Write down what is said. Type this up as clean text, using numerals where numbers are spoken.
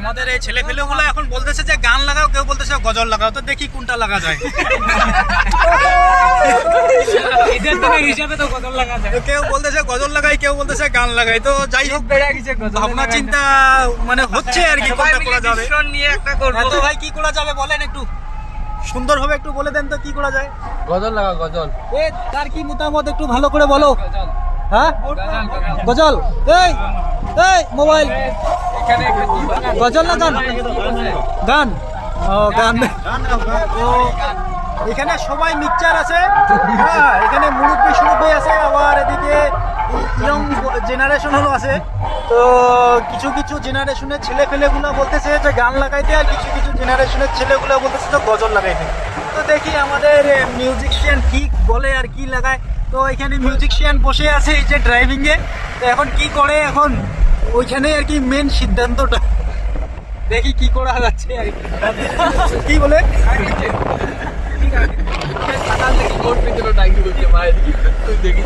আমাদের এই ছেলেপেলেগুলো এখন বলতেছে যে গান লাগাও, কেউ বলতেছে গজল লাগাও, তো দেখি কোনটা লাগা যায়। ঈদের দিনের হিসাবে তো গজল লাগা যায়। কেউ বলতেছে গজল লাগাই, কেউ বলতেছে গান লাগাই, তো যাই হোক ভাবনা চিন্তা মানে হচ্ছে আর কি কোনটা করা যাবে। নিয়ে একটা করব। তো ভাই কি করা যাবে বলেন, একটু সুন্দরভাবে একটু বলে দেন তো কি করা যায়। গজল লাগা, গজল। এ তার কি মতামত একটু ভালো করে বলো। হ্যাঁ গজল, এই এই মোবাইল এখানে গজল না গান? গান, ও গান। তো এখানে সবাই মিক্সচার আছে, হ্যাঁ এখানে মুরব্বী আছে, আবার এদিকে ইয়ং জেনারেশনও আছে। তো কিছু কিছু জেনারেশনের ছেলেপেলেগুলো বলতেছে যে গান লাগাইতে, আর কিছু কিছু জেনারেশনের ছেলেগুলো বলতেছে যে গজল লাগাইতে। তো দেখি আমাদের মিউজিশিয়ান কি বলে আর কি লাগায়। তো এখানে মিউজিশিয়ান বসে আছে এই যে ড্রাইভিংয়ে, তো এখন কি করে, এখন ওইখানে আর কি মেন সিদ্ধান্তটা, দেখি কি করা যাচ্ছে আর কি বলে। সকাল থেকে ভোট পেতে দেখি